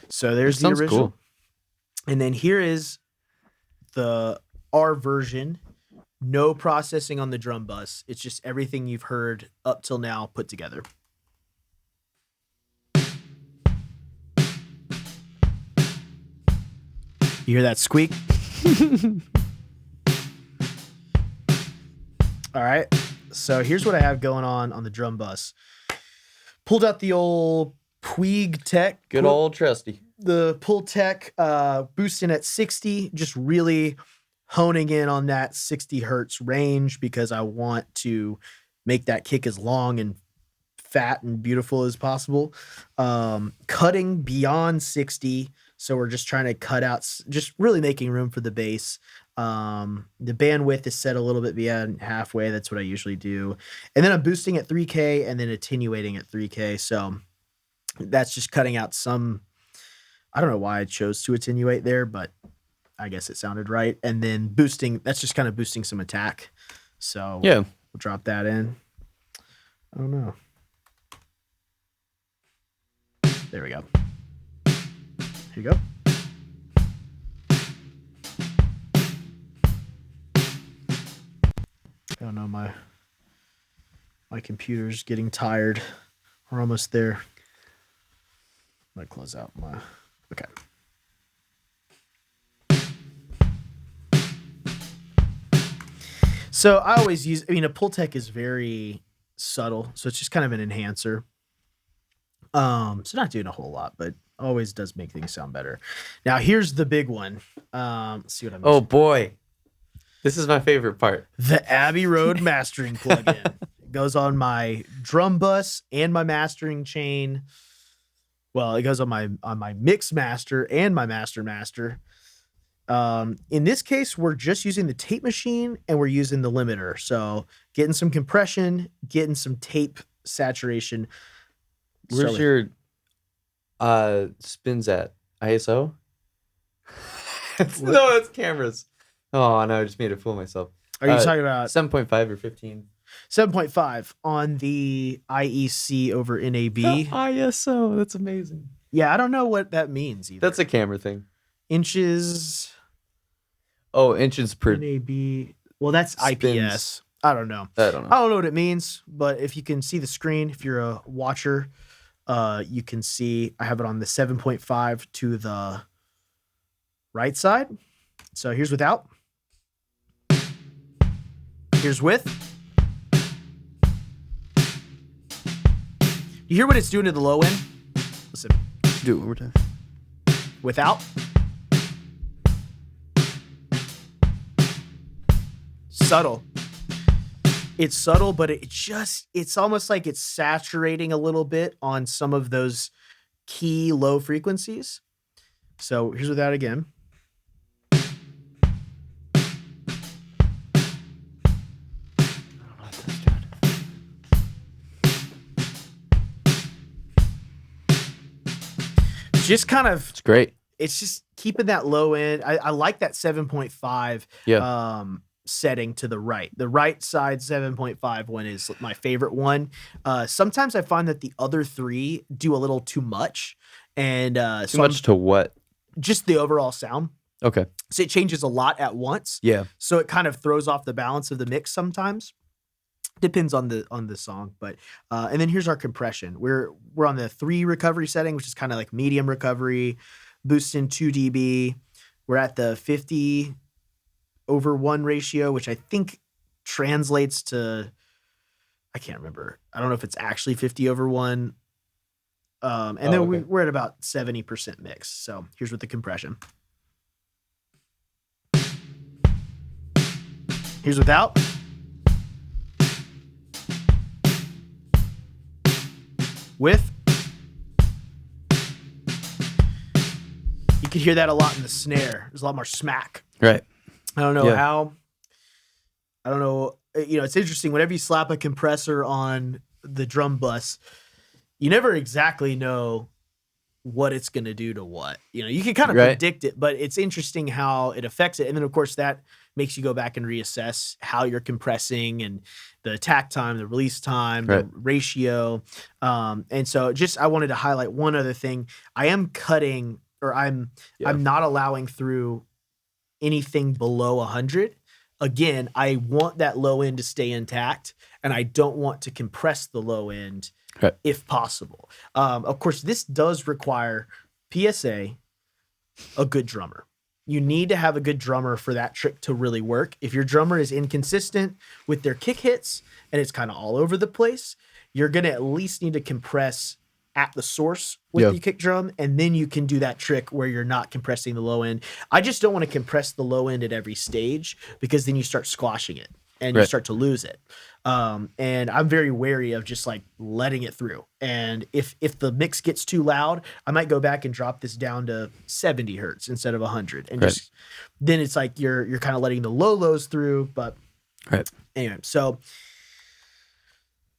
So there's the original. Cool. And then here is the R version. No processing on the drum bus. It's just everything you've heard up till now put together. You hear that squeak? All right. So here's what I have going on the drum bus. Pulled out the old Puig Tech. Good old trusty. The Pull Tech boosting at 60, just really honing in on that 60 hertz range because I want to make that kick as long and fat and beautiful as possible. Cutting beyond 60, so we're just trying to cut out, just really making room for the bass. The bandwidth is set a little bit beyond halfway. That's what I usually do. And then I'm boosting at 3K and then attenuating at 3K. So that's just cutting out some, I don't know why I chose to attenuate there, but I guess it sounded right. And then boosting, that's just kind of boosting some attack. So yeah, we'll drop that in. I don't know. There we go. Here you go. I don't know, my computer's getting tired. We're almost there. I'm gonna close out my, okay. So I always use, a Pull Tech is very subtle, so it's just kind of an enhancer. So not doing a whole lot, but always does make things sound better. Now here's the big one. Let's see what I'm Oh using. boy, this is my favorite part. The Abbey Road mastering plugin. It goes on my drum bus and my mastering chain. Well, it goes on my mix master and my master. In this case, we're just using the tape machine and we're using the limiter. So getting some compression, getting some tape saturation. Where's your spins at? ISO? No, it's cameras. Oh no, I just made a fool of myself. Are you talking about 7.5 or 15? 7.5 on the IEC over NAB? ISO, that's amazing. Yeah, I don't know what that means either. That's a camera thing. Inches. Oh, inches per NAB. Well, that's spins. IPS. I don't know. I don't know. I don't know what it means, but if you can see the screen, if you're a watcher, you can see I have it on the 7.5 to the right side. So here's without. Here's with. You hear what it's doing to the low end? Listen. Do it one more time. Without. Subtle. It's subtle, but it's almost like it's saturating a little bit on some of those key low frequencies. So here's without again. Just kind of, it's great. It's just keeping that low end. I like that 7.5 setting to the right. The right side 7.5 one is my favorite one. Sometimes I find that the other three do a little too much. And too much to what? Just the overall sound. Okay. So it changes a lot at once. Yeah. So it kind of throws off the balance of the mix sometimes. Depends on the song, but and then here's our compression. We're on the 3 recovery setting, which is kind of like medium recovery, boosting 2 dB. We're at the 50/1 ratio, which I think translates to, I can't remember. I don't know if it's actually 50/1. And then we're at about 70% mix. So here's with the compression. Here's without. With. You can hear that a lot in the snare. There's a lot more smack. Right. I don't know how. I don't know. You know, it's interesting. Whenever you slap a compressor on the drum bus, you never exactly know what it's going to do to what. You know, you can kind of predict it, but it's interesting how it affects it. And then, of course, that makes you go back and reassess how you're compressing and the attack time, the release time, the ratio. And so just I wanted to highlight one other thing. I am cutting, or I'm not allowing through anything below 100. Again, I want that low end to stay intact, and I don't want to compress the low end if possible. Of course, this does require PSA, a good drummer. You need to have a good drummer for that trick to really work. If your drummer is inconsistent with their kick hits and it's kind of all over the place, you're going to at least need to compress at the source with the kick drum, and then you can do that trick where you're not compressing the low end. I just don't want to compress the low end at every stage, because then you start squashing it and you start to lose it. And I'm very wary of just like letting it through. And if the mix gets too loud, I might go back and drop this down to 70 hertz instead of 100. And just then it's like you're kind of letting the lows through. But anyway, so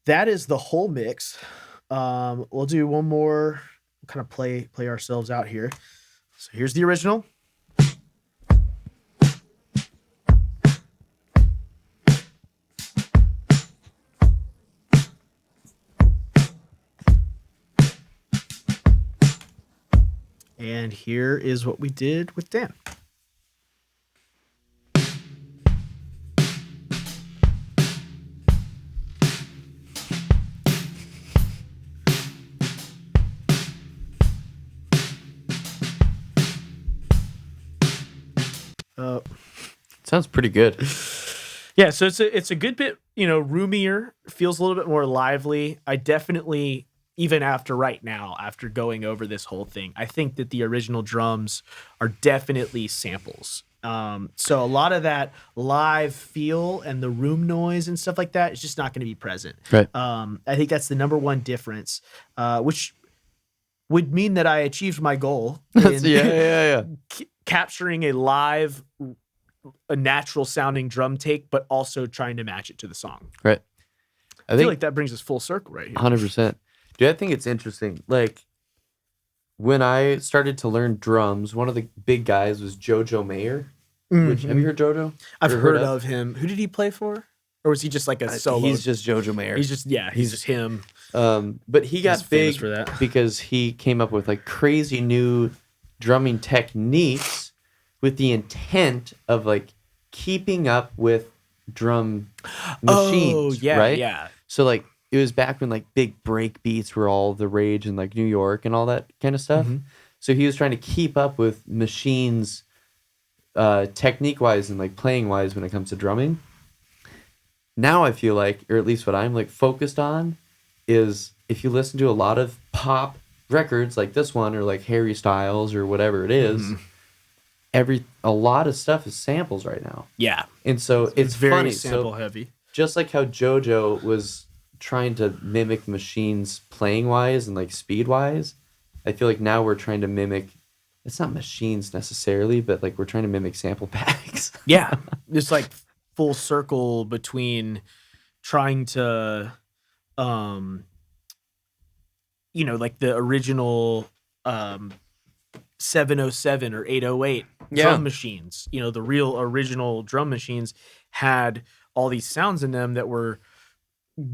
that is the whole mix. We'll do one more, kind of play ourselves out here. So here's the original. And here is what we did with Dan. Sounds pretty good. Yeah, so it's a good bit, roomier, feels a little bit more lively. I definitely even after right now, after going over this whole thing, I think that the original drums are definitely samples. So a lot of that live feel and the room noise and stuff like that is just not going to be present. Right. I think that's the number one difference, which would mean that I achieved my goal in capturing a natural sounding drum take, but also trying to match it to the song. Right. I feel like that brings us full circle right here. 100%. Dude, I think it's interesting. Like, when I started to learn drums, one of the big guys was Jojo Mayer. Which, have you heard Jojo? I've heard of him. Who did he play for? Or was he just like a solo? He's just Jojo Mayer. He's just him. But he got big for that because he came up with like crazy new drumming techniques with the intent of like keeping up with drum machines. Right? Yeah. So like it was back when like big break beats were all the rage in like New York and all that kind of stuff. So he was trying to keep up with machines technique wise and like playing wise when it comes to drumming. Now I feel like, or at least what I'm like focused on, is if you listen to a lot of pop records like this one or like Harry Styles or whatever it is, a lot of stuff is samples right now. Yeah. And so it's very funny. sample heavy. Just like how JoJo was trying to mimic machines playing wise and like speed wise, I feel like now we're trying to mimic. It's not machines necessarily, but like we're trying to mimic sample packs. Yeah. It's like full circle between trying to, like the original 707 or 808 drum machines, the real original drum machines had all these sounds in them that were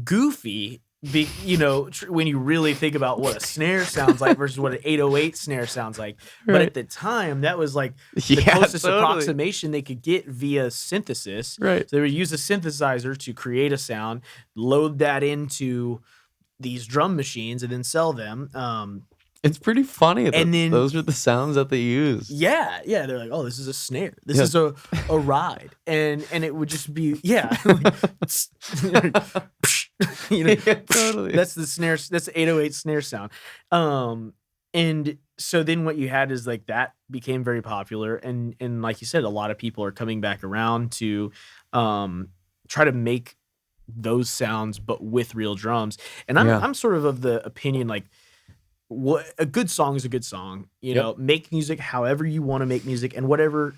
goofy. When you really think about what a snare sounds like versus what an 808 snare sounds like. Right. But at the time, that was like the closest approximation they could get via synthesis. Right. So they would use a synthesizer to create a sound, load that into these drum machines, and then sell them. It's pretty funny that then, those are the sounds that they use. Yeah. They're like, oh, this is a snare. This is a ride. And it would just be, Totally. That's the snare. That's the 808 snare sound. And so then what you had is like that became very popular. And like you said, a lot of people are coming back around to try to make those sounds, but with real drums. And I'm sort of the opinion, like, what a good song is a good song. Make music however you want to make music, and whatever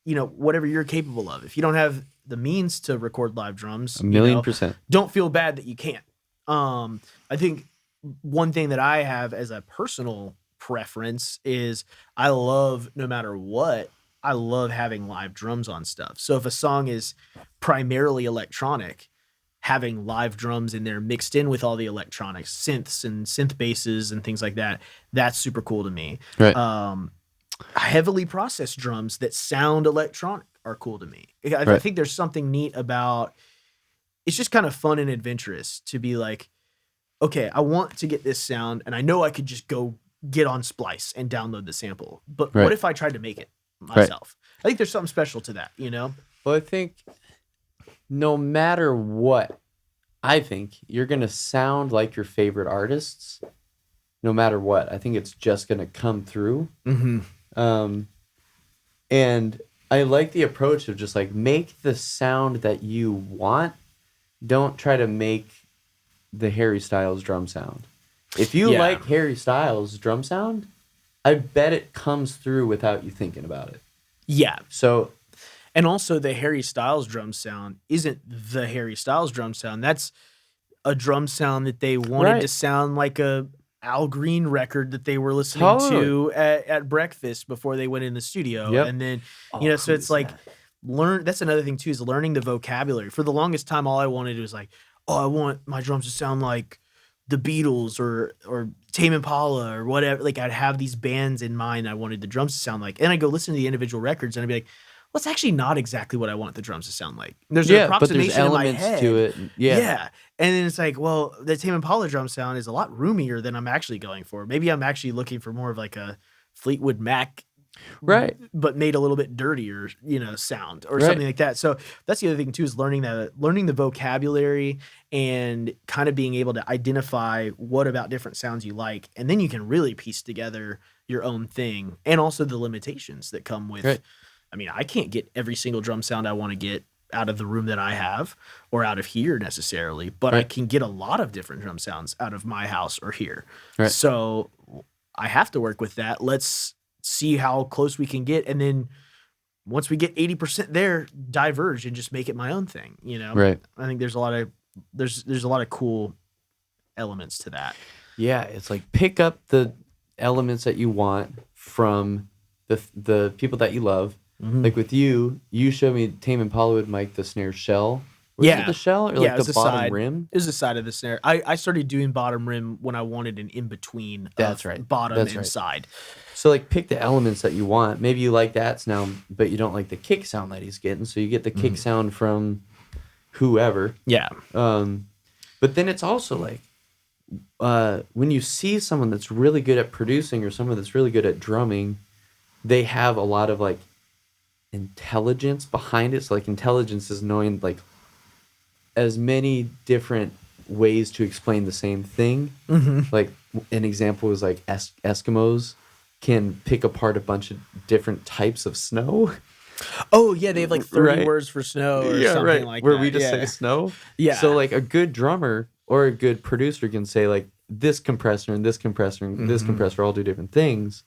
you're capable of. If you don't have the means to record live drums, 1,000,000%, don't feel bad that you can't. I think one thing that I have as a personal preference is I love, no matter what, I love having live drums on stuff. So if a song is primarily electronic, having live drums in there mixed in with all the electronics, synths and synth basses and things like that, that's super cool to me. Right. Heavily processed drums that sound electronic are cool to me. I think there's something neat about, it's just kind of fun and adventurous to be like, okay, I want to get this sound, and I know I could just go get on Splice and download the sample. But what if I tried to make it myself? I think there's something special to that, Well, I think no matter what, I think you're going to sound like your favorite artists no matter what. I think it's just going to come through. And I like the approach of just like make the sound that you want. Don't try to make the Harry Styles drum sound. If you like Harry Styles drum sound, I bet it comes through without you thinking about it. Yeah. So, and also the Harry Styles drum sound isn't the Harry Styles drum sound. That's a drum sound that they wanted to sound like a Al Green record that they were listening to at breakfast before they went in the studio. And then, so it's like, that's another thing too, is learning the vocabulary. For the longest time, all I wanted was like, I want my drums to sound like the Beatles or Tame Impala or whatever. Like I'd have these bands in mind I wanted the drums to sound like. And I'd go listen to the individual records and I'd be like, well, it's actually not exactly what I want the drums to sound like. There's an approximation but there's elements in my head to it. Yeah. And then it's like, well, the Tame Impala drum sound is a lot roomier than I'm actually going for. Maybe I'm actually looking for more of like a Fleetwood Mac Right. but made a little bit dirtier, sound or Right. something like that. So that's the other thing too, is learning the vocabulary and kind of being able to identify what about different sounds you like. And then you can really piece together your own thing, and also the limitations that come with, Right. I mean, I can't get every single drum sound I want to get out of the room that I have or out of here necessarily, but I Right. can get a lot of different drum sounds out of my house or here. Right. So I have to work with that. Let's see how close we can get. And then once we get 80% there, diverge and just make it my own thing. Right. I think there's a lot of cool elements to that. Yeah. It's like pick up the elements that you want from the people that you love. Like with you showed me Tame Impala would mic the snare shell. Was it the shell or like the bottom rim? It was the side of the snare. I started doing bottom rim when I wanted an in between. That's right. Bottom That's and right. side. So like pick the elements that you want. Maybe you like that sound, but you don't like the kick sound that he's getting. So you get the kick sound from whoever. Yeah. But then it's also like when you see someone that's really good at producing or someone that's really good at drumming, they have a lot of like intelligence behind it. So like intelligence is knowing like as many different ways to explain the same thing. Like an example is like Eskimos can pick apart a bunch of different types of snow. Oh yeah, they have like 30 Right. words for snow or something like where that. we just Yeah. say snow. Yeah. So like a good drummer or a good producer can say like this compressor and this compressor and this compressor all do different things.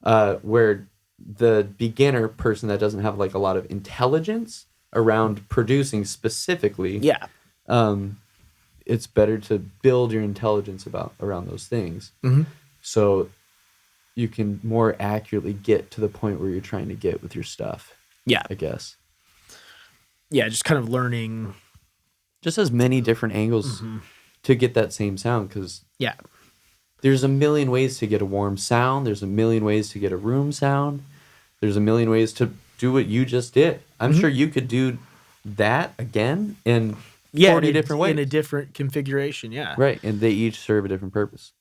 Where the beginner person that doesn't have like a lot of intelligence around producing specifically, Yeah. it's better to build your intelligence around those things. So you can more accurately get to the point where you're trying to get with your stuff. Yeah. I guess. Yeah, just kind of learning. Just as many different angles to get that same sound, because Yeah. there's a million ways to get a warm sound. There's a million ways to get a room sound. There's a million ways to do what you just did. I'm sure you could do that again in 40 different ways. In a different configuration, yeah. Right, and they each serve a different purpose.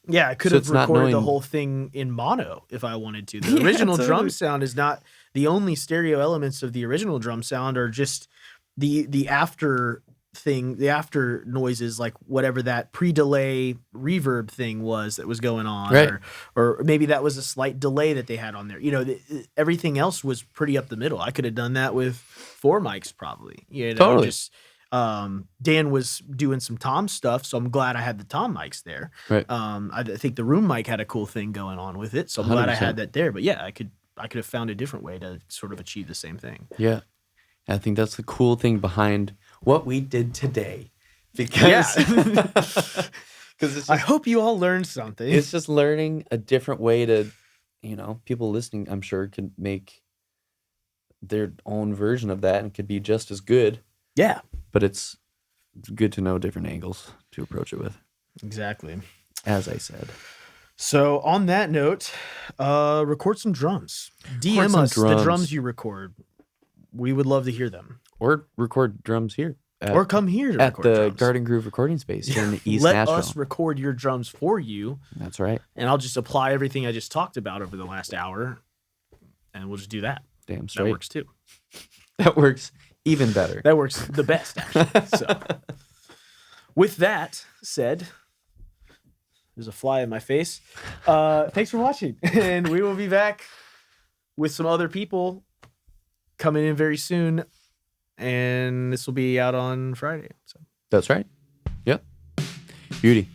Yeah, I could So have it's not recorded the knowing- whole thing in mono if I wanted to. The original drum totally. sound is not the only stereo elements of the original drum sound are just the after thing, the after noises, like whatever that pre-delay reverb thing was that was going on, Right. or maybe that was a slight delay that they had on there. Everything else was pretty up the middle. I could have done that with 4 mics probably. Totally. Just Dan was doing some tom stuff, so I'm glad I had the tom mics there. Right. I think the room mic had a cool thing going on with it, so I'm glad I 100%. had that there. But yeah, I could have found a different way to sort of achieve the same thing. Yeah. I think that's the cool thing behind what we did today. Because it's I just, hope you all learned something. it's just learning a different way to, people listening, I'm sure, could make their own version of that and could be just as good. Yeah, But it's good to know different angles to approach it with, exactly. as I said. So on that note, record some drums. DM some us the drums. drums you record. We would love to hear them. Or record drums here. Or come here to at record the drums. Garden Groove recording space here in the East Let Nashville. us record your drums for you, That's right. and I'll just apply everything I just talked about over the last hour, and we'll just do that. Damn That straight. works too. That works even better. That works the best, actually. So, with that said, there's a fly in my face. Thanks for watching, and we will be back with some other people coming in very soon, and this will be out on Friday. So. That's right. Yep. Beauty.